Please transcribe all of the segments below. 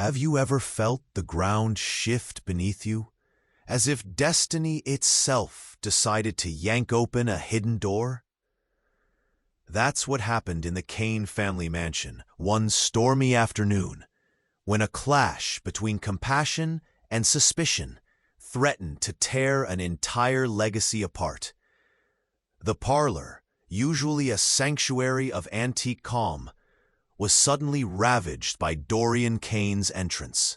Have you ever felt the ground shift beneath you, as if destiny itself decided to yank open a hidden door? That's what happened in the Kane family mansion one stormy afternoon, when a clash between compassion and suspicion threatened to tear an entire legacy apart. The parlor, usually a sanctuary of antique calm, was suddenly ravaged by Dorian Kane's entrance.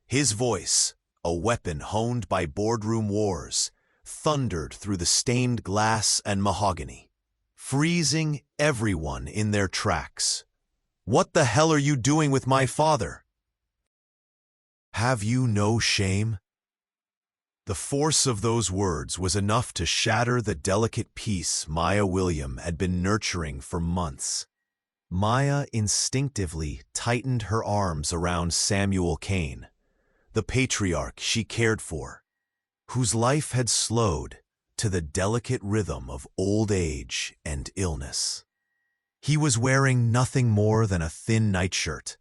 His voice, a weapon honed by boardroom wars, thundered through the stained glass and mahogany, freezing everyone in their tracks. "What the hell are you doing with my father? Have you no shame?" The force of those words was enough to shatter the delicate peace Maya William had been nurturing for months. Maya instinctively tightened her arms around Samuel Kane, the patriarch she cared for, whose life had slowed to the delicate rhythm of old age and illness. He was wearing nothing more than a thin nightshirt,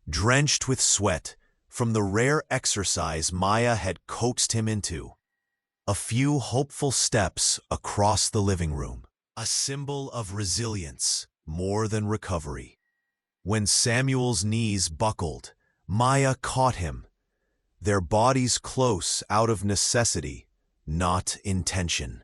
drenched with sweat from the rare exercise Maya had coaxed him into. A few hopeful steps across the living room, a symbol of resilience more than recovery. When Samuel's knees buckled, Maya caught him, their bodies close out of necessity, not intention.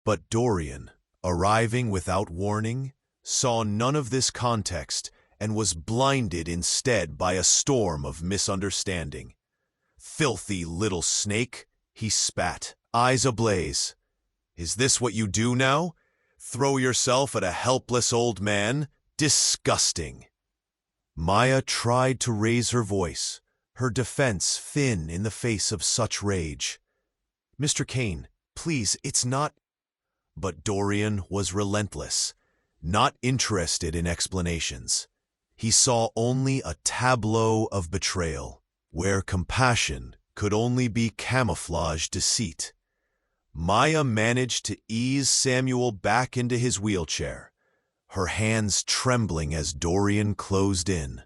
But Dorian, arriving without warning, saw none of this context and was blinded instead by a storm of misunderstanding. "Filthy little snake," he spat, eyes ablaze. "Is this what you do now? Throw yourself at a helpless old man? Disgusting!" Maya tried to raise her voice, her defense thin in the face of such rage. "Mr. Kane, please, it's not—" But Dorian was relentless, not interested in explanations. He saw only a tableau of betrayal, where compassion could only be camouflaged deceit. Maya managed to ease Samuel back into his wheelchair, her hands trembling as Dorian closed in.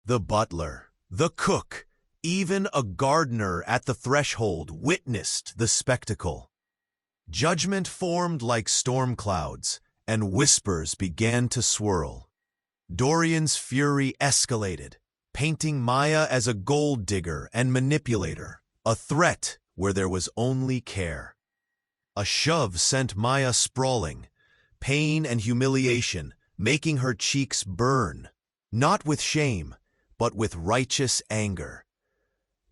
The butler, the cook, even a gardener at the threshold witnessed the spectacle. Judgment formed like storm clouds, and whispers began to swirl. Dorian's fury escalated, painting Maya as a gold digger and manipulator, a threat where there was only care. A shove sent Maya sprawling, pain and humiliation making her cheeks burn, not with shame, but with righteous anger.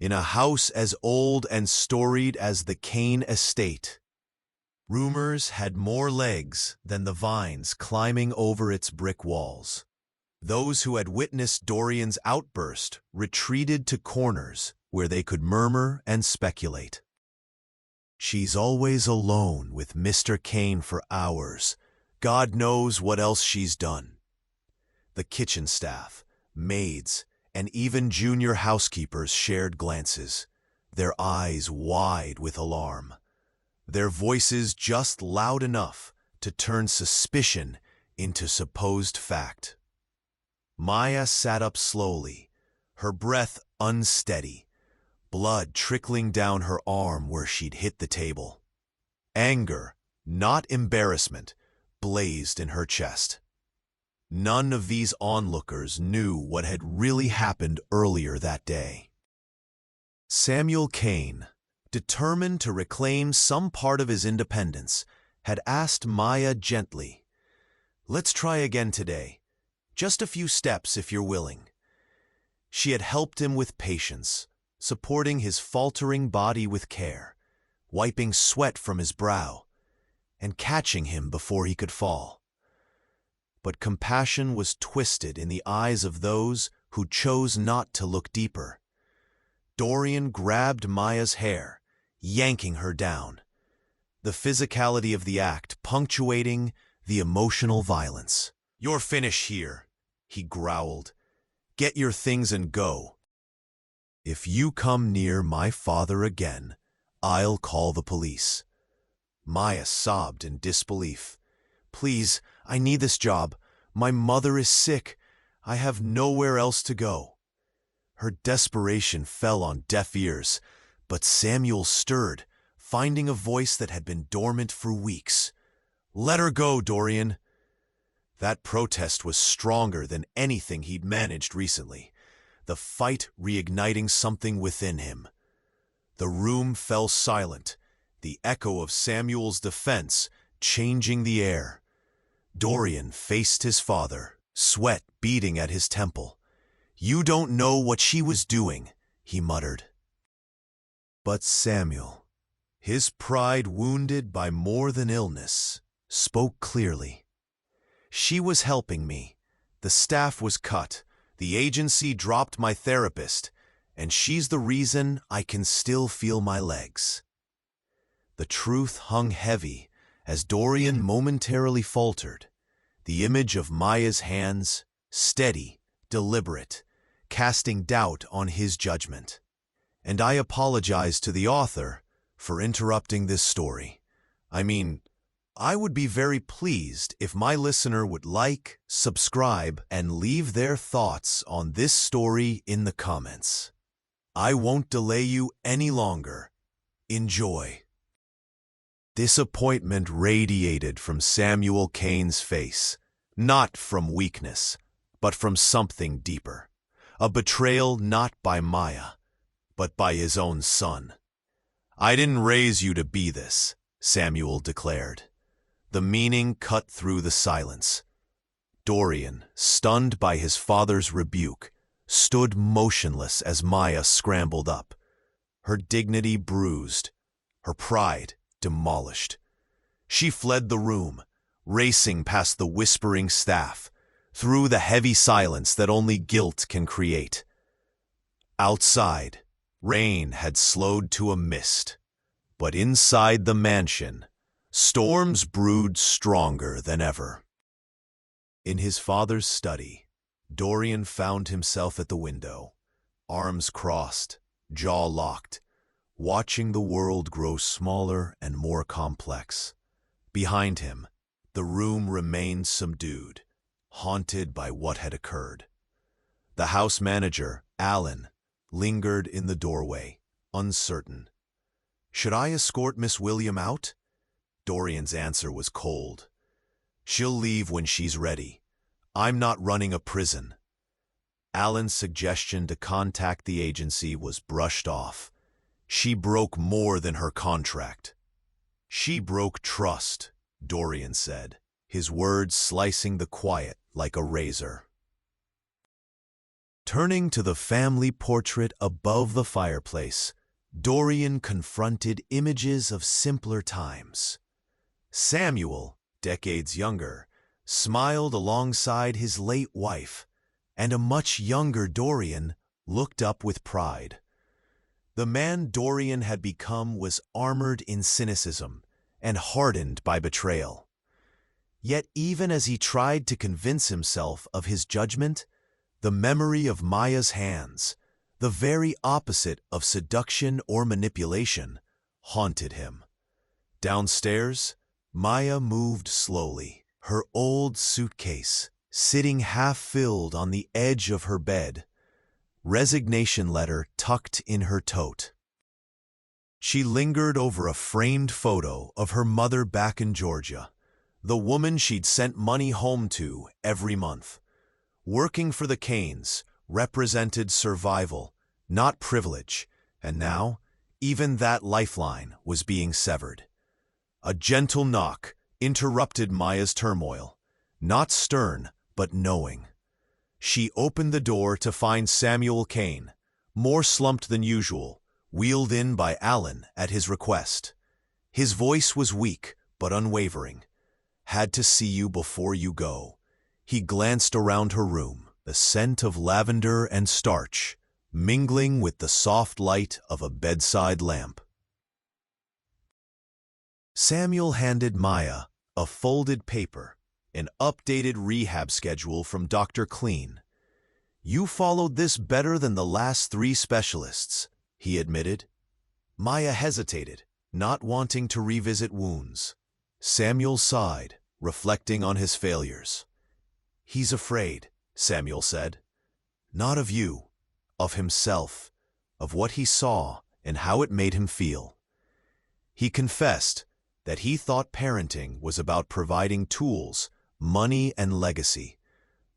In a house as old and storied as the Kane estate, rumors had more legs than the vines climbing over its brick walls. Those who had witnessed Dorian's outburst retreated to corners where they could murmur and speculate. "She's always alone with Mr. Kane for hours. God knows what else she's done." The kitchen staff, maids, and even junior housekeepers shared glances, their eyes wide with alarm, their voices just loud enough to turn suspicion into supposed fact. Maya sat up slowly, her breath unsteady, blood trickling down her arm where she'd hit the table. Anger, not embarrassment, blazed in her chest. None of these onlookers knew what had really happened earlier that day. Samuel Kane, determined to reclaim some part of his independence, had asked Maya gently, "Let's try again today. Just a few steps if you're willing." She had helped him with patience, supporting his faltering body with care, wiping sweat from his brow, and catching him before he could fall. But compassion was twisted in the eyes of those who chose not to look deeper. Dorian grabbed Maya's hair, yanking her down, the physicality of the act punctuating the emotional violence. "You're finished here," he growled. "Get your things and go. If you come near my father again, I'll call the police." Maya sobbed in disbelief. "Please, I need this job. My mother is sick. I have nowhere else to go." Her desperation fell on deaf ears, but Samuel stirred, finding a voice that had been dormant for weeks. "Let her go, Dorian." That protest was stronger than anything he'd managed recently, the fight reigniting something within him. The room fell silent, the echo of Samuel's defense changing the air. Dorian faced his father, sweat beating at his temple. "You don't know what she was doing," he muttered. But Samuel, his pride wounded by more than illness, spoke clearly. "She was helping me. The staff was cut. The agency dropped my therapist, and she's the reason I can still feel my legs." The truth hung heavy as Dorian momentarily faltered. The image of Maya's hands, steady, deliberate, casting doubt on his judgment. "And I apologize to the author for interrupting this story. I would be very pleased if my listener would like, subscribe, and leave their thoughts on this story in the comments. I won't delay you any longer. Enjoy." Disappointment radiated from Samuel Kane's face, not from weakness, but from something deeper. A betrayal not by Maya, but by his own son. "I didn't raise you to be this," Samuel declared. The meaning cut through the silence. Dorian, stunned by his father's rebuke, stood motionless as Maya scrambled up, her dignity bruised, her pride demolished. She fled the room, racing past the whispering staff, through the heavy silence that only guilt can create. Outside, rain had slowed to a mist, but inside the mansion, storms brewed stronger than ever. In his father's study, Dorian found himself at the window, arms crossed, jaw locked, watching the world grow smaller and more complex. Behind him, the room remained subdued, haunted by what had occurred. The house manager, Alan, lingered in the doorway, uncertain. "Should I escort Miss William out?" Dorian's answer was cold. "She'll leave when she's ready. I'm not running a prison." Alan's suggestion to contact the agency was brushed off. She broke more than her contract. "She broke trust," Dorian said, his words slicing the quiet like a razor. Turning to the family portrait above the fireplace, Dorian confronted images of simpler times. Samuel, decades younger, smiled alongside his late wife, and a much younger Dorian looked up with pride. The man Dorian had become was armored in cynicism and hardened by betrayal. Yet even as he tried to convince himself of his judgment, the memory of Maya's hands, the very opposite of seduction or manipulation, haunted him. Downstairs, Maya moved slowly, her old suitcase sitting half-filled on the edge of her bed, resignation letter tucked in her tote. She lingered over a framed photo of her mother back in Georgia, the woman she'd sent money home to every month. Working for the Kanes represented survival, not privilege, and now even that lifeline was being severed. A gentle knock interrupted Maya's turmoil, not stern, but knowing. She opened the door to find Samuel Kane, more slumped than usual, wheeled in by Alan at his request. His voice was weak but unwavering. "Had to see you before you go." He glanced around her room, the scent of lavender and starch mingling with the soft light of a bedside lamp. Samuel handed Maya a folded paper, an updated rehab schedule from Dr. Clean. "You followed this better than the last 3 specialists," he admitted. Maya hesitated, not wanting to revisit wounds. Samuel sighed, reflecting on his failures. "He's afraid," Samuel said. Not of you, of himself, of what he saw and how it made him feel. He confessed that he thought parenting was about providing tools, money, and legacy,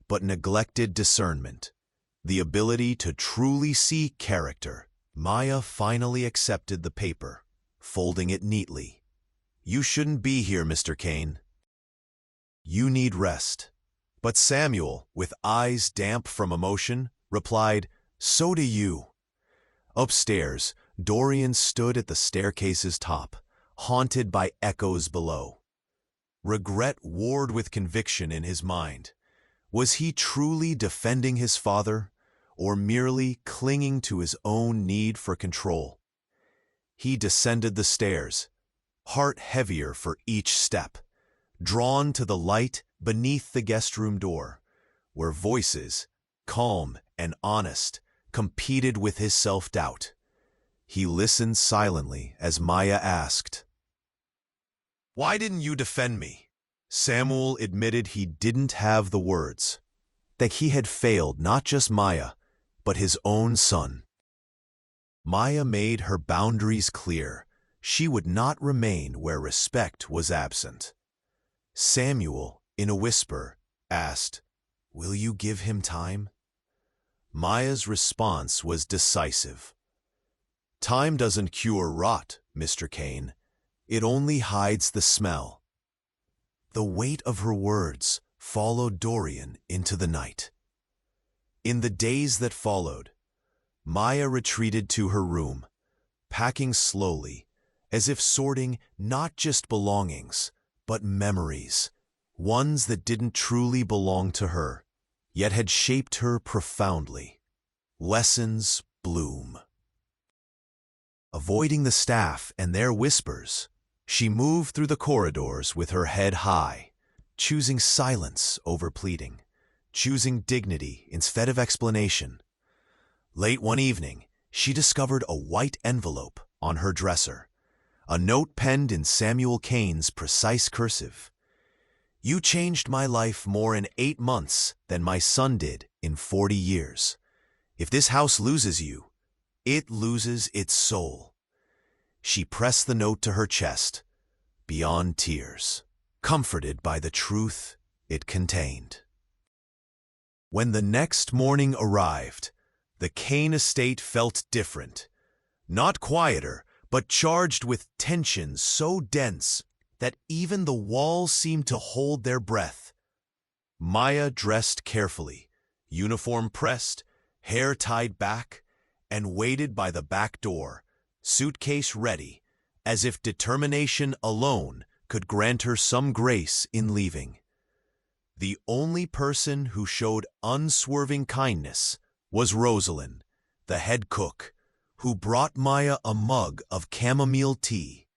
but neglected discernment, the ability to truly see character. Maya finally accepted the paper, folding it neatly. You shouldn't be here, Mr. Kane. You need rest. But Samuel, with eyes damp from emotion, replied, So do you. Upstairs, Dorian stood at the staircase's top, haunted by echoes below. Regret warred with conviction in his mind. Was he truly defending his father, or merely clinging to his own need for control? He descended the stairs, heart heavier for each step, drawn to the light beneath the guest room door, where voices, calm and honest, competed with his self-doubt. He listened silently as Maya asked, Why didn't you defend me? Samuel admitted he didn't have the words, that he had failed not just Maya, but his own son. Maya made her boundaries clear. She would not remain where respect was absent. Samuel, in a whisper, asked, Will you give him time? Maya's response was decisive. Time doesn't cure rot, Mr. Kane. It only hides the smell. The weight of her words followed Dorian into the night. In the days that followed, Maya retreated to her room, packing slowly, as if sorting not just belongings, but memories, ones that didn't truly belong to her, yet had shaped her profoundly. Lessons bloom. Avoiding the staff and their whispers, she moved through the corridors with her head high, choosing silence over pleading, choosing dignity instead of explanation. Late one evening, she discovered a white envelope on her dresser, a note penned in Samuel Kane's precise cursive. You changed my life more in 8 months than my son did in 40 years. If this house loses you, it loses its soul. She pressed the note to her chest, beyond tears, comforted by the truth it contained. When the next morning arrived, the Kane estate felt different. Not quieter, but charged with tension so dense that even the walls seemed to hold their breath. Maya dressed carefully, uniform pressed, hair tied back, and waited by the back door, suitcase ready, as if determination alone could grant her some grace in leaving. The only person who showed unswerving kindness was Rosalind, the head cook, who brought Maya a mug of chamomile tea.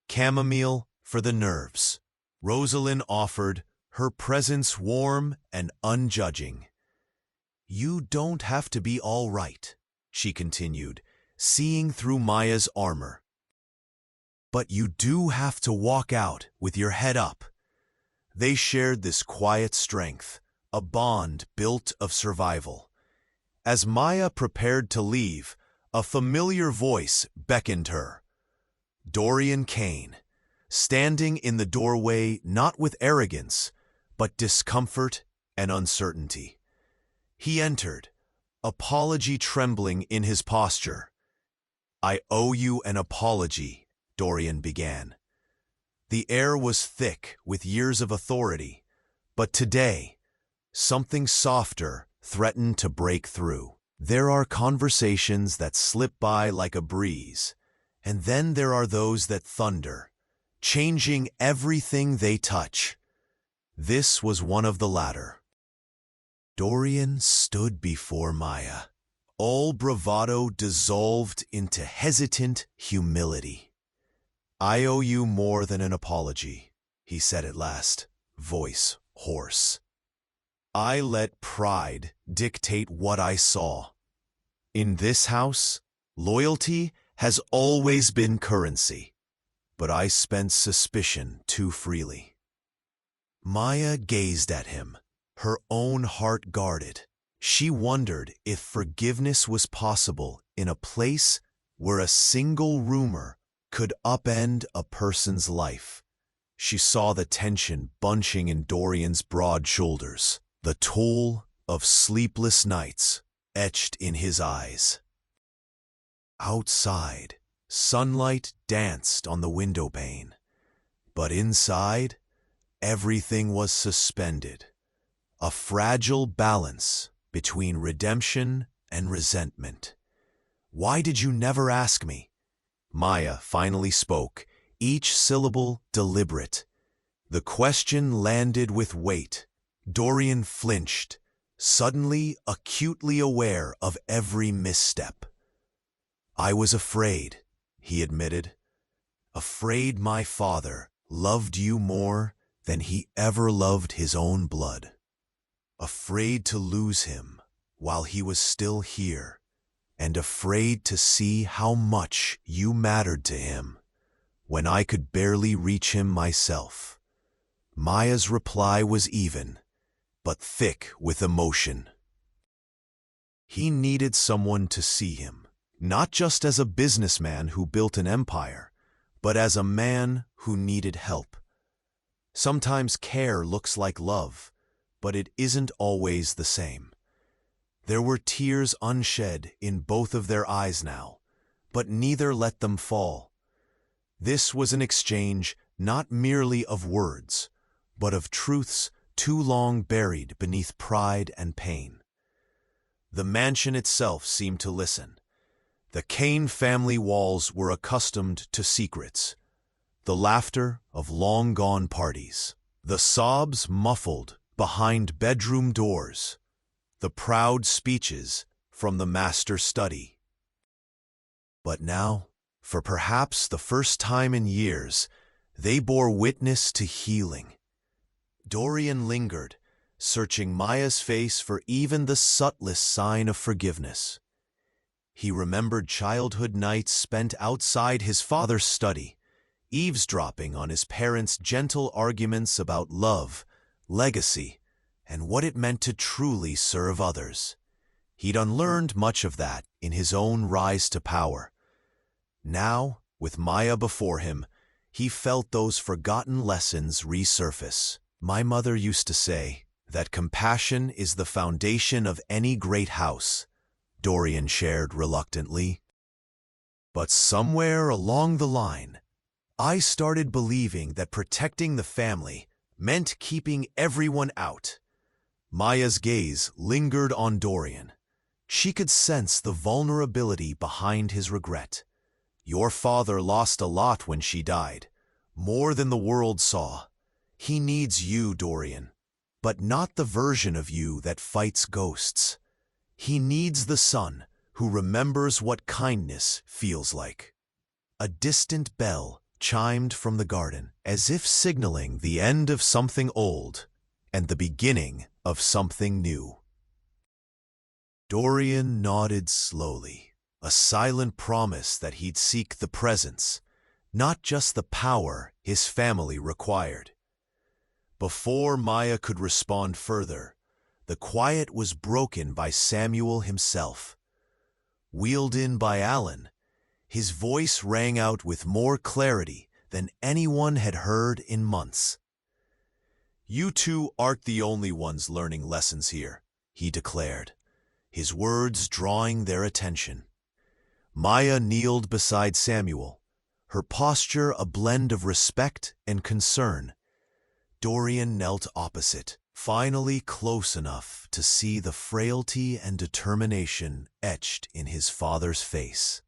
Chamomile for the nerves. Rosalind offered, her presence warm and unjudging. You don't have to be all right, she continued, seeing through Maya's armor. But you do have to walk out with your head up. They shared this quiet strength, a bond built of survival. As Maya prepared to leave, a familiar voice beckoned her. Dorian Kane, standing in the doorway not with arrogance, but discomfort and uncertainty. He entered, apology trembling in his posture. I owe you an apology, Dorian began. The air was thick with years of authority, but today, something softer threatened to break through. There are conversations that slip by like a breeze, and then there are those that thunder, changing everything they touch. This was one of the latter. Dorian stood before Maya, all bravado dissolved into hesitant humility. I owe you more than an apology, he said at last, voice hoarse. I let pride dictate what I saw. In this house, loyalty has always been currency, but I spent suspicion too freely. Maya gazed at him, Her own heart guarded. She wondered if forgiveness was possible in a place where a single rumor could upend a person's life. She saw the tension bunching in Dorian's broad shoulders, the toll of sleepless nights etched in his eyes. Outside, sunlight danced on the window pane, but inside, everything was suspended, a fragile balance between redemption and resentment. "Why did you never ask me?" Maya finally spoke, each syllable deliberate. The question landed with weight. Dorian flinched, suddenly acutely aware of every misstep. "I was afraid," he admitted. "Afraid my father loved you more than he ever loved his own blood. Afraid to lose him while he was still here, and afraid to see how much you mattered to him when I could barely reach him myself." Maya's reply was even, but thick with emotion. He needed someone to see him, not just as a businessman who built an empire, but as a man who needed help. Sometimes care looks like love, but it isn't always the same. There were tears unshed in both of their eyes now, but neither let them fall. This was an exchange not merely of words, but of truths too long buried beneath pride and pain. The mansion itself seemed to listen. The Kane family walls were accustomed to secrets, the laughter of long-gone parties, the sobs muffled behind bedroom doors, the proud speeches from the master study. But now, for perhaps the first time in years, they bore witness to healing. Dorian lingered, searching Maya's face for even the subtlest sign of forgiveness. He remembered childhood nights spent outside his father's study, eavesdropping on his parents' gentle arguments about love, legacy, and what it meant to truly serve others. He'd unlearned much of that in his own rise to power. Now, with Maya before him, he felt those forgotten lessons resurface. "My mother used to say that compassion is the foundation of any great house," Dorian shared reluctantly. "But somewhere along the line, I started believing that protecting the family meant keeping everyone out." Maya's gaze lingered on Dorian. She could sense the vulnerability behind his regret. "Your father lost a lot when she died, more than the world saw. He needs you, Dorian, but not the version of you that fights ghosts. He needs the son who remembers what kindness feels like." A distant bell chimed from the garden, as if signaling the end of something old and the beginning of something new. Dorian nodded slowly, a silent promise that he'd seek the presence, not just the power his family required. Before Maya could respond further, the quiet was broken by Samuel himself. Wheeled in by Alan, his voice rang out with more clarity than anyone had heard in months. "You two aren't the only ones learning lessons here," he declared, his words drawing their attention. Maya kneeled beside Samuel, her posture a blend of respect and concern. Dorian knelt opposite, finally close enough to see the frailty and determination etched in his father's face.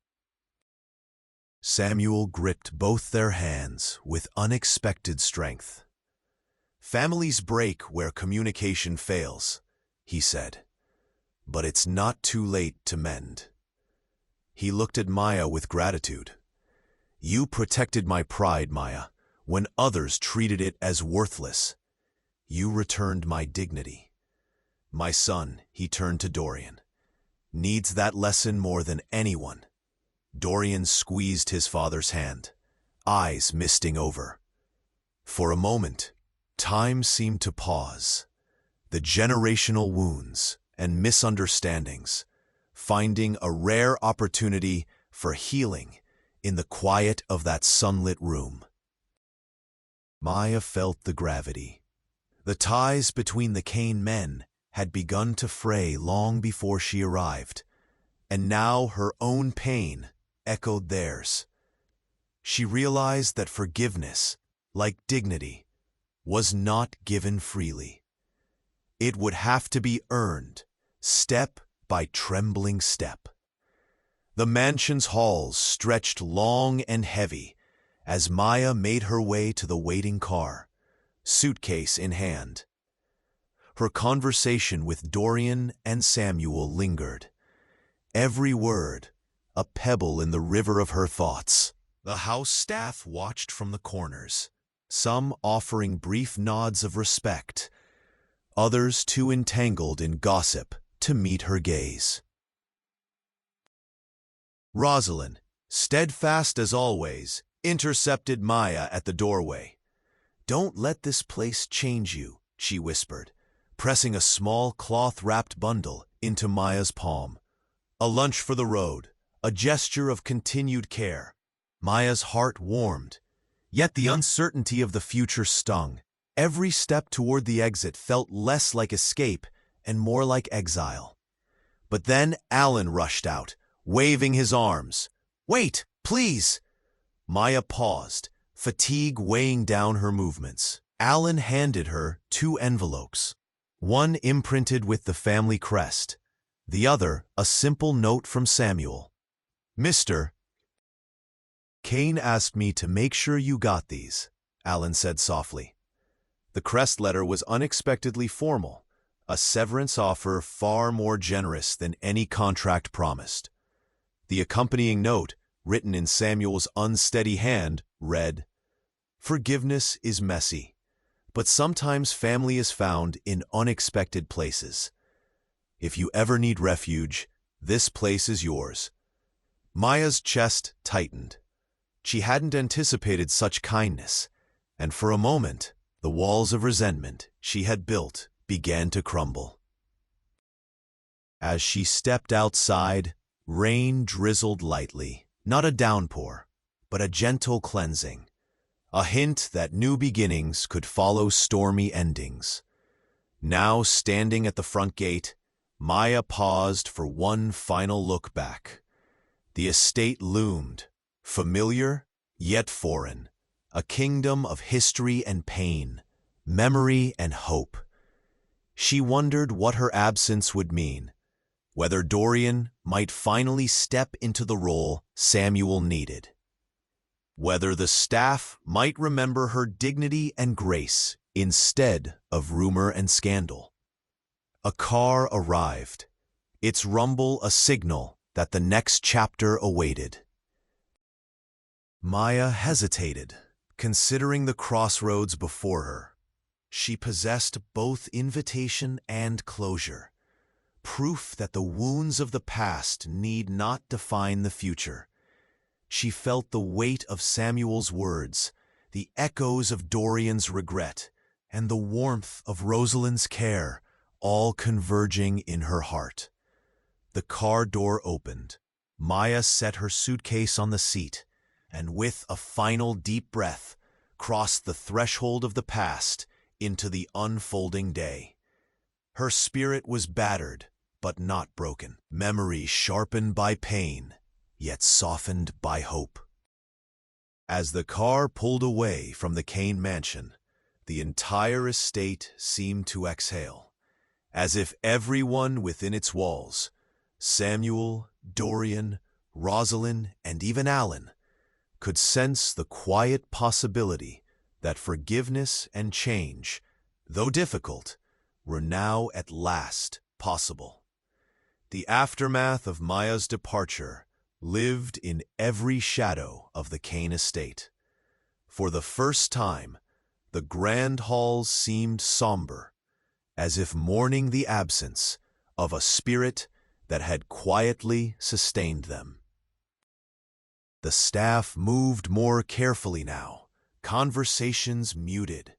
Samuel gripped both their hands with unexpected strength. "Families break where communication fails," he said, "but it's not too late to mend." He looked at Maya with gratitude. "You protected my pride, Maya, when others treated it as worthless. You returned my dignity. My son," he turned to Dorian, "needs that lesson more than anyone." Dorian squeezed his father's hand, eyes misting over. For a moment, time seemed to pause. the generational wounds and misunderstandings, finding a rare opportunity for healing in the quiet of that sunlit room. Maya felt the gravity. The ties between the Kane men had begun to fray long before she arrived, and now her own pain echoed theirs. She realized that forgiveness, like dignity, was not given freely. It would have to be earned, step by trembling step. The mansion's halls stretched long and heavy as Maya made her way to the waiting car, suitcase in hand. Her conversation with Dorian and Samuel lingered, every word a pebble in the river of her thoughts. The house staff watched from the corners, some offering brief nods of respect, others too entangled in gossip to meet her gaze. Rosalind, steadfast as always, intercepted Maya at the doorway. "Don't let this place change you," she whispered, pressing a small cloth-wrapped bundle into Maya's palm. A lunch for the road, a gesture of continued care. Maya's heart warmed, yet the uncertainty of the future stung. Every step toward the exit felt less like escape and more like exile. But then Alan rushed out, waving his arms. "Wait, please!" Maya paused, fatigue weighing down her movements. Alan handed her 2 envelopes, one imprinted with the family crest, the other a simple note from Samuel. "Mr. Kane asked me to make sure you got these," Alan said softly. The crest letter was unexpectedly formal, a severance offer far more generous than any contract promised. The accompanying note, written in Samuel's unsteady hand, read, "Forgiveness is messy, but sometimes family is found in unexpected places. If you ever need refuge, this place is yours." Maya's chest tightened. She hadn't anticipated such kindness, and for a moment, the walls of resentment she had built began to crumble. As she stepped outside, rain drizzled lightly, not a downpour, but a gentle cleansing, a hint that new beginnings could follow stormy endings. Now standing at the front gate, Maya paused for one final look back. The estate loomed, familiar yet foreign, a kingdom of history and pain, memory and hope. She wondered what her absence would mean, whether Dorian might finally step into the role Samuel needed, whether the staff might remember her dignity and grace instead of rumor and scandal. A car arrived, its rumble a signal that the next chapter awaited. Maya hesitated, considering the crossroads before her. She possessed both invitation and closure, proof that the wounds of the past need not define the future. She felt the weight of Samuel's words, the echoes of Dorian's regret, and the warmth of Rosalind's care, all converging in her heart. The car door opened. Maya set her suitcase on the seat, and with a final deep breath, crossed the threshold of the past into the unfolding day. Her spirit was battered, but not broken. Memory sharpened by pain, yet softened by hope. As the car pulled away from the Kane mansion, the entire estate seemed to exhale, as if everyone within its walls, Samuel, Dorian, Rosalind, and even Alan, could sense the quiet possibility that forgiveness and change, though difficult, were now at last possible. The aftermath of Maya's departure lived in every shadow of the Kane estate. For the first time, the grand halls seemed somber, as if mourning the absence of a spirit that had quietly sustained them. The staff moved more carefully now, conversations muted.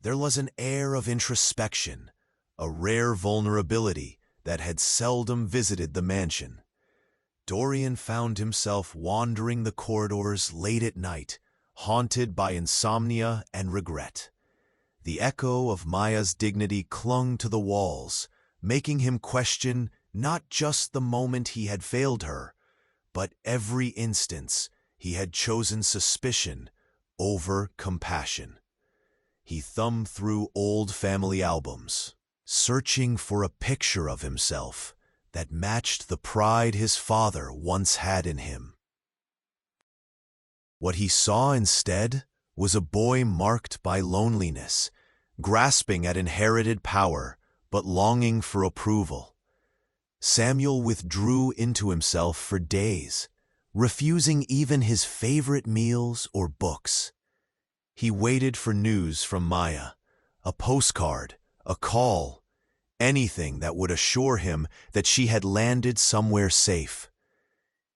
There was an air of introspection, a rare vulnerability that had seldom visited the mansion. Dorian found himself wandering the corridors late at night, haunted by insomnia and regret. The echo of Maya's dignity clung to the walls, making him question not just the moment he had failed her, but every instance he had chosen suspicion over compassion. He thumbed through old family albums, searching for a picture of himself that matched the pride his father once had in him. What he saw instead was a boy marked by loneliness, grasping at inherited power but longing for approval. Samuel withdrew into himself for days, refusing even his favorite meals or books. He waited for news from Maya, a postcard, a call, anything that would assure him that she had landed somewhere safe.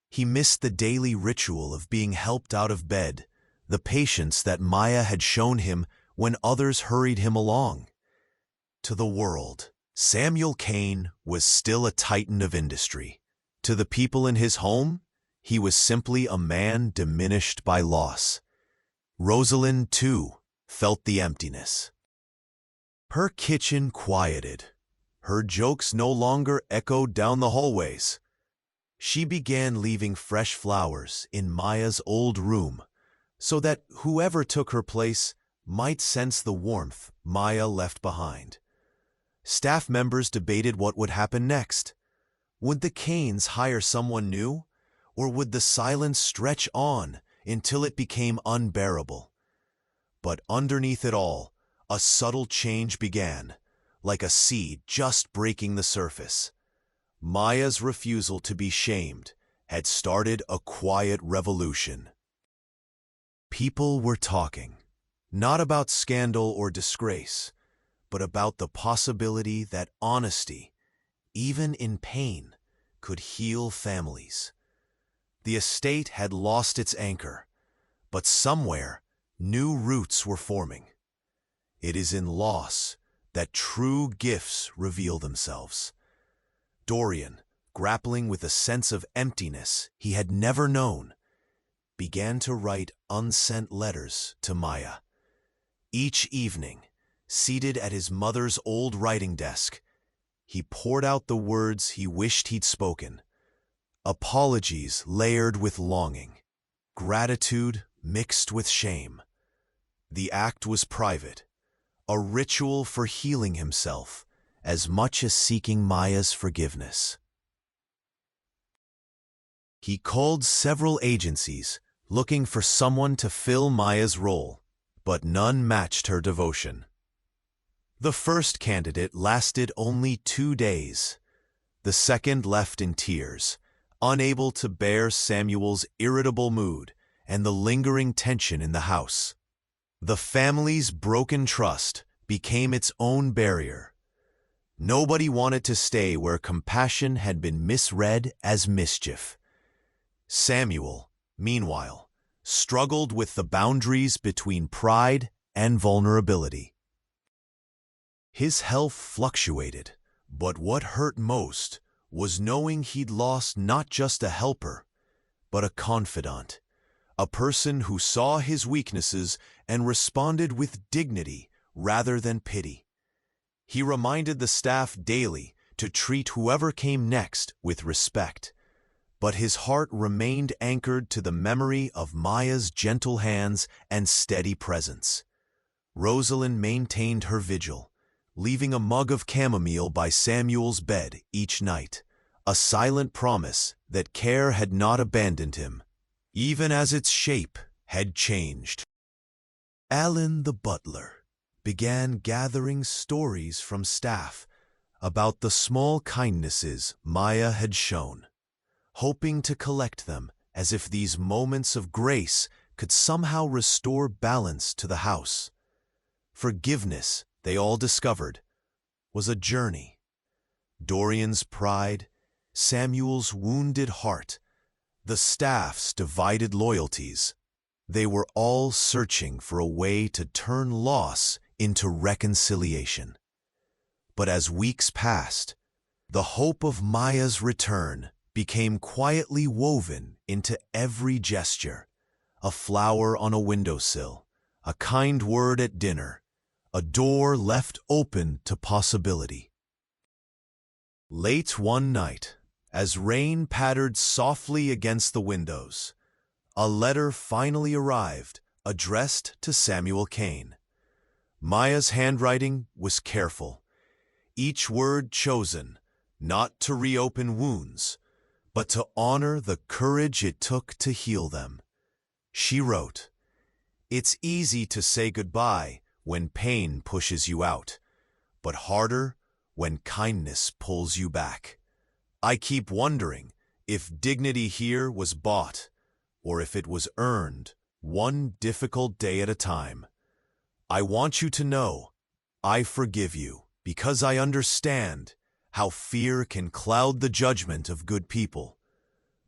He missed the daily ritual of being helped out of bed, the patience that Maya had shown him when others hurried him along. To the world, Samuel Kane was still a titan of industry. To the people in his home, he was simply a man diminished by loss. Rosalind, too, felt the emptiness. Her kitchen quieted. Her jokes no longer echoed down the hallways. She began leaving fresh flowers in Maya's old room, so that whoever took her place might sense the warmth Maya left behind. Staff members debated what would happen next. Would the Kanes hire someone new, or would the silence stretch on until it became unbearable? But underneath it all, a subtle change began, like a seed just breaking the surface. Maya's refusal to be shamed had started a quiet revolution. People were talking, not about scandal or disgrace, but about the possibility that honesty, even in pain, could heal families. The estate had lost its anchor, but somewhere new roots were forming. It is in loss that true gifts reveal themselves. Dorian, grappling with a sense of emptiness he had never known, began to write unsent letters to Maya. Each evening, seated at his mother's old writing desk, he poured out the words he wished he'd spoken. Apologies layered with longing, gratitude mixed with shame. The act was private, a ritual for healing himself as much as seeking Maya's forgiveness. He called several agencies, looking for someone to fill Maya's role, but none matched her devotion. The first candidate lasted only 2 days. The second left in tears, unable to bear Samuel's irritable mood and the lingering tension in the house. The family's broken trust became its own barrier. Nobody wanted to stay where compassion had been misread as mischief. Samuel, meanwhile, struggled with the boundaries between pride and vulnerability. His health fluctuated, but what hurt most was knowing he'd lost not just a helper, but a confidant, a person who saw his weaknesses and responded with dignity rather than pity. He reminded the staff daily to treat whoever came next with respect, but his heart remained anchored to the memory of Maya's gentle hands and steady presence. Rosalind maintained her vigil, leaving a mug of chamomile by Samuel's bed each night, a silent promise that care had not abandoned him, even as its shape had changed. Alan the butler began gathering stories from staff about the small kindnesses Maya had shown, hoping to collect them as if these moments of grace could somehow restore balance to the house. Forgiveness, they all discovered, was a journey. Dorian's pride, Samuel's wounded heart, the staff's divided loyalties, they were all searching for a way to turn loss into reconciliation. But as weeks passed, the hope of Maya's return became quietly woven into every gesture. A flower on a windowsill, a kind word at dinner, a door left open to possibility. Late one night, as rain pattered softly against the windows, a letter finally arrived, addressed to Samuel Kane. Maya's handwriting was careful, each word chosen, not to reopen wounds, but to honor the courage it took to heal them. She wrote, "It's easy to say goodbye when pain pushes you out, but harder when kindness pulls you back. I keep wondering if dignity here was bought, or if it was earned, one difficult day at a time. I want you to know I forgive you because I understand how fear can cloud the judgment of good people.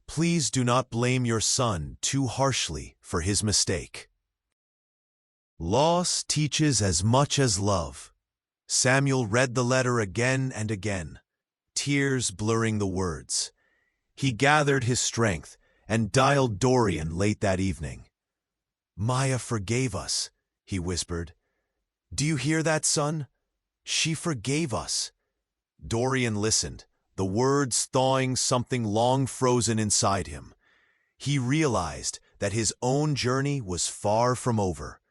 Please do not blame your son too harshly for his mistake." Loss teaches as much as love. Samuel read the letter again and again, tears blurring the words. He gathered his strength and dialed Dorian late that evening. "Maya forgave us," he whispered. "Do you hear that, son? She forgave us." Dorian listened, the words thawing something long frozen inside him. He realized that his own journey was far from over.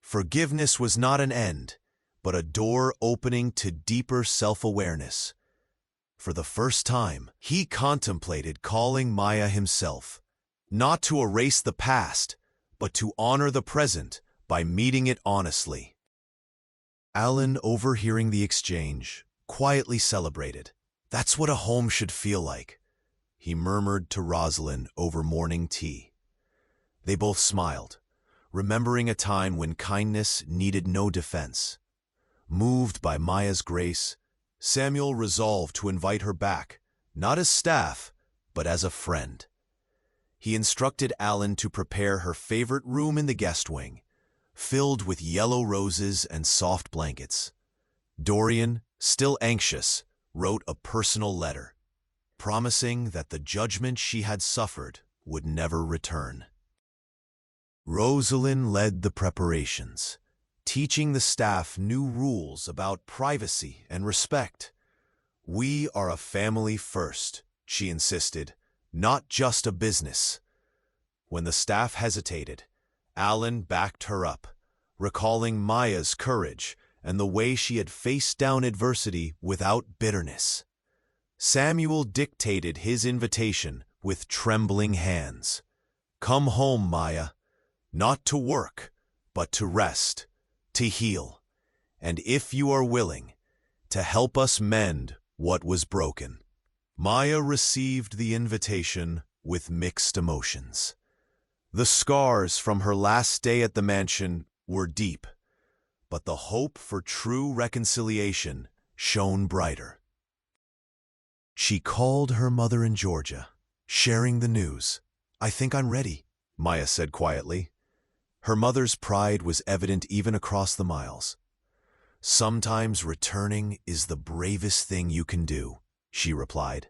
Forgiveness was not an end, but a door opening to deeper self-awareness. For the first time, he contemplated calling Maya himself, not to erase the past, but to honor the present by meeting it honestly. Alan, overhearing the exchange, quietly celebrated. "That's what a home should feel like," he murmured to Rosalind over morning tea. They both smiled, remembering a time when kindness needed no defense. Moved by Maya's grace, Samuel resolved to invite her back, not as staff, but as a friend. He instructed Alan to prepare her favorite room in the guest wing, filled with yellow roses and soft blankets. Dorian, still anxious, wrote a personal letter, promising that the judgment she had suffered would never return. Rosalind led the preparations, teaching the staff new rules about privacy and respect. "We are a family first," she insisted, "not just a business." When the staff hesitated, Alan backed her up, recalling Maya's courage and the way she had faced down adversity without bitterness. Samuel dictated his invitation with trembling hands. "Come home, Maya, not to work, but to rest, to heal, and if you are willing, to help us mend what was broken." Maya received the invitation with mixed emotions. The scars from her last day at the mansion were deep, but the hope for true reconciliation shone brighter. She called her mother in Georgia, sharing the news. "I think I'm ready," Maya said quietly. Her mother's pride was evident even across the miles. "Sometimes returning is the bravest thing you can do," she replied.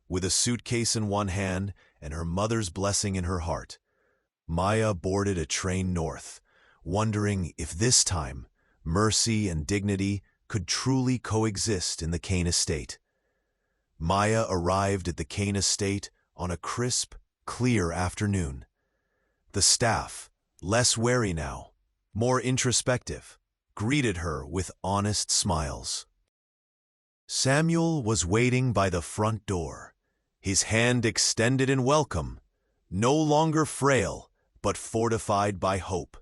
With a suitcase in one hand and her mother's blessing in her heart, Maya boarded a train north, wondering if this time mercy and dignity could truly coexist in the Kane estate. Maya arrived at the Kane estate on a crisp, clear afternoon. The staff, less wary now, more introspective, greeted her with honest smiles. Samuel was waiting by the front door, his hand extended in welcome, no longer frail, but fortified by hope.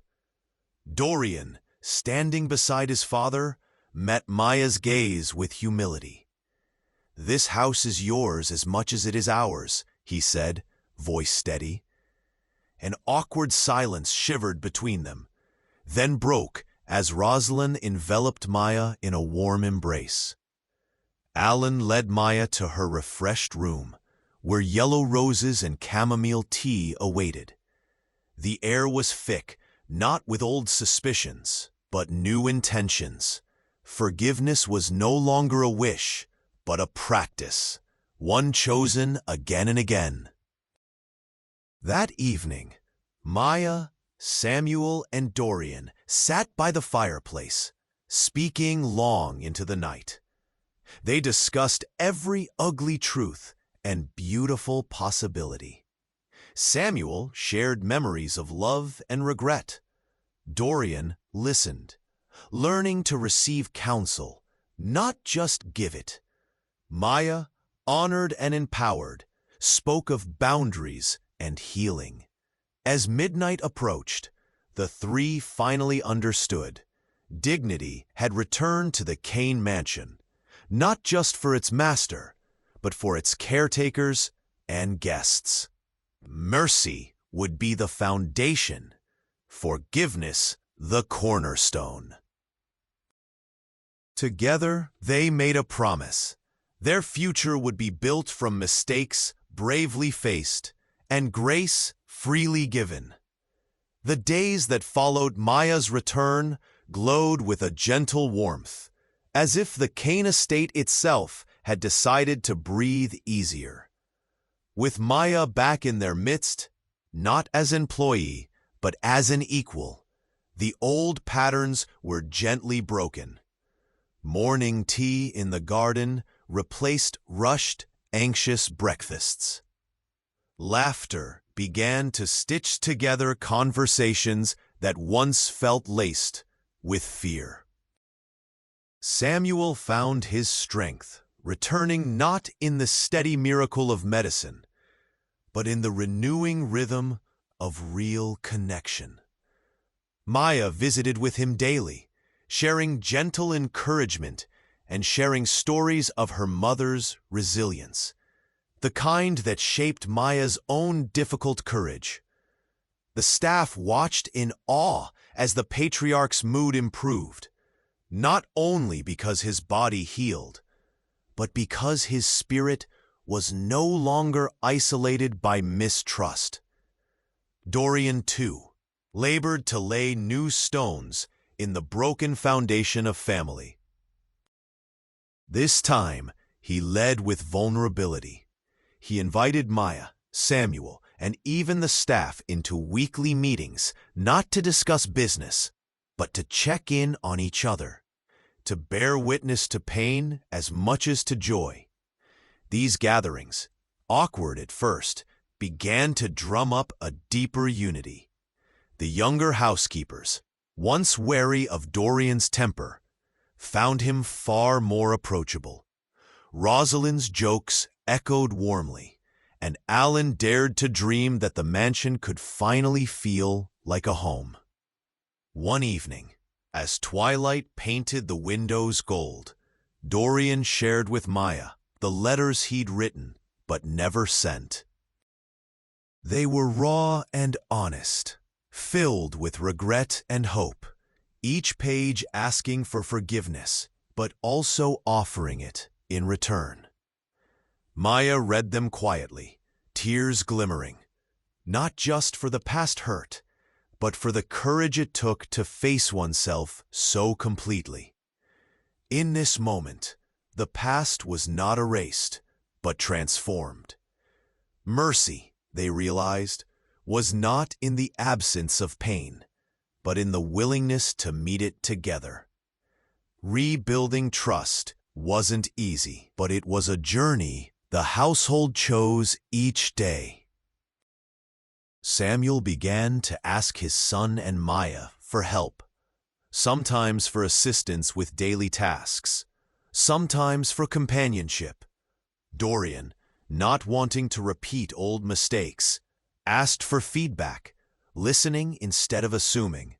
Dorian, standing beside his father, met Maya's gaze with humility. "This house is yours as much as it is ours," he said, voice steady. An awkward silence shivered between them, then broke as Rosalind enveloped Maya in a warm embrace. Alan led Maya to her refreshed room, where yellow roses and chamomile tea awaited. The air was thick, not with old suspicions, but new intentions, Forgiveness was no longer a wish, but a practice, one chosen again and again. That evening, Maya, Samuel, and Dorian sat by the fireplace, speaking long into the night. They discussed every ugly truth and beautiful possibility. Samuel shared memories of love and regret. Dorian listened, learning to receive counsel, not just give it. Maya, honored and empowered, spoke of boundaries and healing. As midnight approached, the three finally understood. Dignity had returned to the Kane mansion, not just for its master, but for its caretakers and guests. Mercy would be the foundation, forgiveness the cornerstone. Together, they made a promise. Their future would be built from mistakes bravely faced and grace freely given. The days that followed Maya's return glowed with a gentle warmth, as if the Kane estate itself had decided to breathe easier. With Maya back in their midst, not as employee, but as an equal, the old patterns were gently broken. Morning tea in the garden replaced rushed, anxious breakfasts. Laughter began to stitch together conversations that once felt laced with fear. Samuel found his strength, returning not in the steady miracle of medicine, but in the renewing rhythm of real connection. Maya visited with him daily, sharing gentle encouragement and sharing stories of her mother's resilience, the kind that shaped Maya's own difficult courage. The staff watched in awe as the patriarch's mood improved, not only because his body healed, but because his spirit was no longer isolated by mistrust. Dorian, too, labored to lay new stones in the broken foundation of family. This time, he led with vulnerability. He invited Maya, Samuel, and even the staff into weekly meetings, not to discuss business, but to check in on each other, to bear witness to pain as much as to joy. These gatherings, awkward at first, began to drum up a deeper unity. The younger housekeepers, once wary of Dorian's temper, found him far more approachable. Rosalind's jokes echoed warmly, and Alan dared to dream that the mansion could finally feel like a home. One evening, as twilight painted the windows gold, Dorian shared with Maya the letters he'd written but never sent. They were raw and honest, filled with regret and hope, each page asking for forgiveness, but also offering it in return. Maya read them quietly, tears glimmering, not just for the past hurt, but for the courage it took to face oneself so completely. In this moment, the past was not erased, but transformed. Mercy, they realized, was not in the absence of pain, but in the willingness to meet it together. Rebuilding trust wasn't easy, but it was a journey the household chose each day. Samuel began to ask his son and Maya for help, sometimes for assistance with daily tasks, sometimes for companionship. Dorian, not wanting to repeat old mistakes, asked for feedback, listening instead of assuming.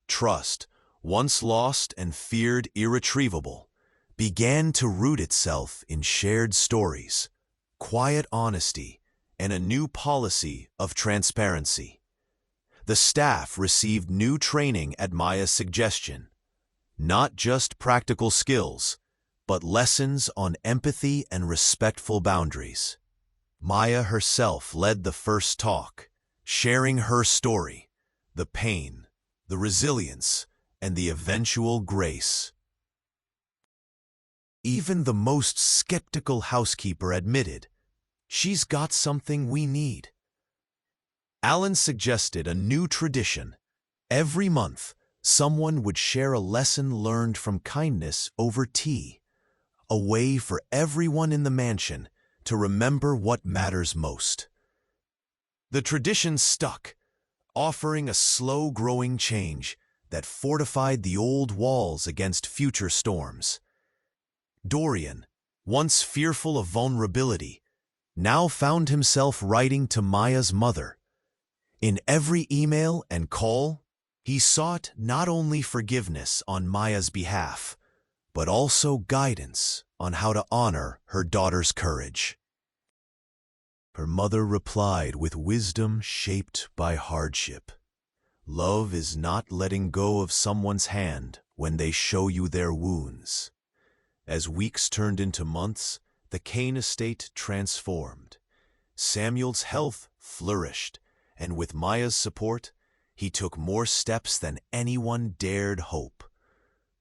Trust, once lost and feared irretrievable, began to root itself in shared stories, quiet honesty, and a new policy of transparency. The staff received new training at Maya's suggestion, not just practical skills, but lessons on empathy and respectful boundaries. Maya herself led the first talk, sharing her story, the pain, the resilience, and the eventual grace. Even the most skeptical housekeeper admitted, "She's got something we need." Alan suggested a new tradition. Every month, someone would share a lesson learned from kindness over tea, a way for everyone in the mansion to remember what matters most. The tradition stuck, offering a slow-growing change that fortified the old walls against future storms. Dorian, once fearful of vulnerability, now found himself writing to Maya's mother. In every email and call, he sought not only forgiveness on Maya's behalf, but also guidance on how to honor her daughter's courage. Her mother replied with wisdom shaped by hardship. "Love is not letting go of someone's hand when they show you their wounds." As weeks turned into months, the Kane estate transformed. Samuel's health flourished, and with Maya's support, he took more steps than anyone dared hope.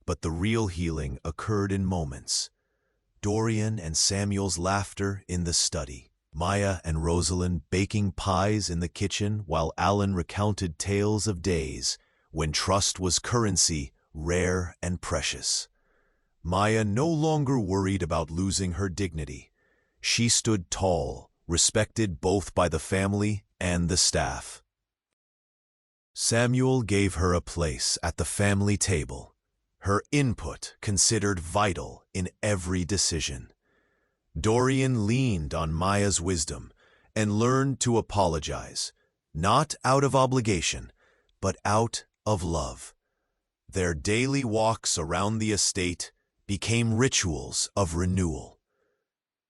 But the real healing occurred in moments. Dorian and Samuel's laughter in the study, Maya and Rosalind baking pies in the kitchen while Alan recounted tales of days when trust was currency, rare and precious. Maya no longer worried about losing her dignity. She stood tall, respected both by the family and the staff. Samuel gave her a place at the family table, her input considered vital in every decision. Dorian leaned on Maya's wisdom and learned to apologize, not out of obligation, but out of love. Their daily walks around the estate became rituals of renewal.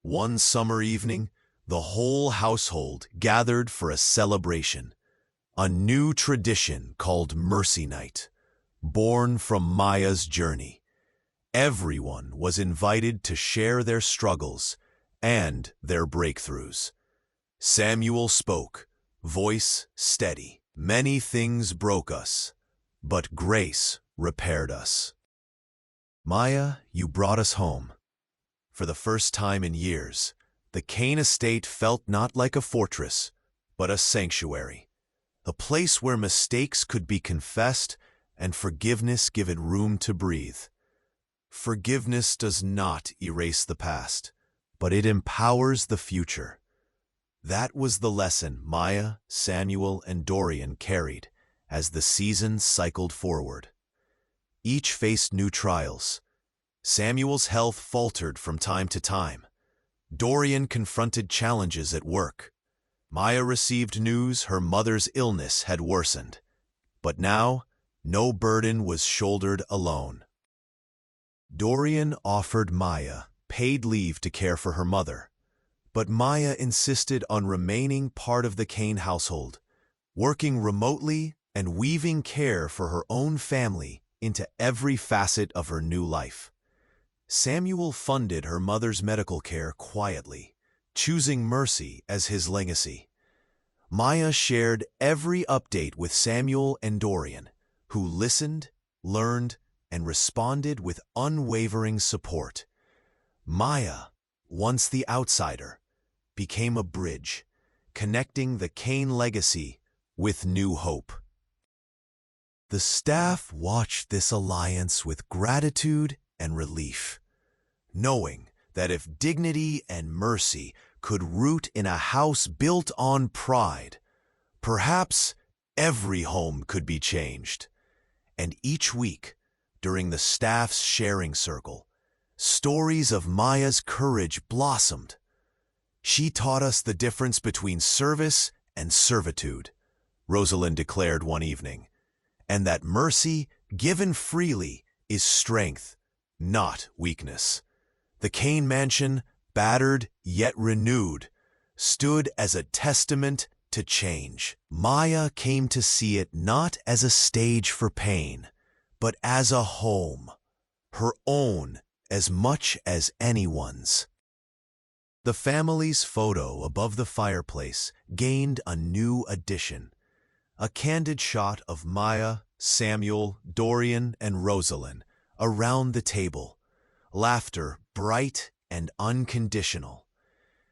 One summer evening, the whole household gathered for a celebration, a new tradition called Mercy Night, born from Maya's journey. Everyone was invited to share their struggles and their breakthroughs. Samuel spoke, voice steady. "Many things broke us, but grace repaired us." "Maya, you brought us home." For the first time in years, the Kane estate felt not like a fortress, but a sanctuary, a place where mistakes could be confessed and forgiveness given room to breathe. Forgiveness does not erase the past, but it empowers the future. That was the lesson Maya, Samuel, and Dorian carried as the seasons cycled forward. Each faced new trials. Samuel's health faltered from time to time. Dorian confronted challenges at work. Maya received news her mother's illness had worsened. But now, no burden was shouldered alone. Dorian offered Maya paid leave to care for her mother, but Maya insisted on remaining part of the Kane household, working remotely and weaving care for her own family into every facet of her new life. Samuel funded her mother's medical care quietly, choosing mercy as his legacy. Maya shared every update with Samuel and Dorian, who listened, learned, and responded with unwavering support. Maya, once the outsider, became a bridge, connecting the Kane legacy with new hope. The staff watched this alliance with gratitude and relief, knowing that if dignity and mercy could root in a house built on pride, perhaps every home could be changed. And each week, during the staff's sharing circle, stories of Maya's courage blossomed. "She taught us the difference between service and servitude," Rosalind declared one evening, "and that mercy given freely is strength, not weakness." The Kane mansion, battered yet renewed, stood as a testament to change. Maya came to see it not as a stage for pain, but as a home, her own as much as anyone's. The family's photo above the fireplace gained a new addition, a candid shot of Maya, Samuel, Dorian, and Rosalind around the table, laughter bright and unconditional.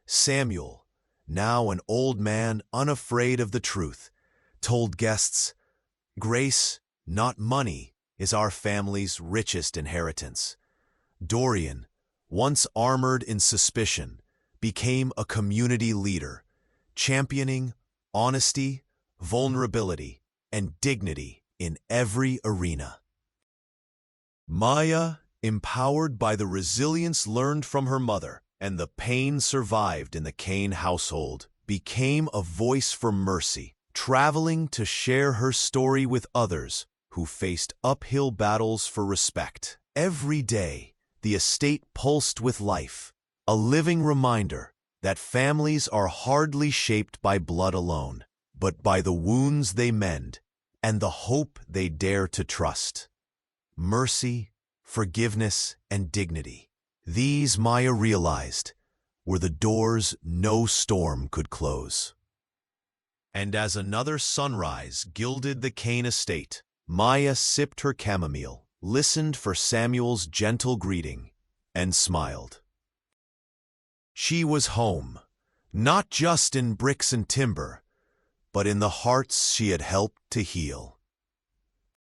Samuel, now an old man unafraid of the truth, told guests, "Grace, not money, is our family's richest inheritance." Dorian, once armored in suspicion, became a community leader, championing honesty, vulnerability, and dignity in every arena. Maya, empowered by the resilience learned from her mother and the pain survived in the Cain household, became a voice for mercy, traveling to share her story with others who faced uphill battles for respect. Every day, the estate pulsed with life, a living reminder that families are hardly shaped by blood alone, but by the wounds they mend and the hope they dare to trust. Mercy, forgiveness, and dignity. These, Maya realized, were the doors no storm could close. And as another sunrise gilded the Cain estate, Maya sipped her chamomile, listened for Samuel's gentle greeting, and smiled. She was home, not just in bricks and timber, but in the hearts she had helped to heal.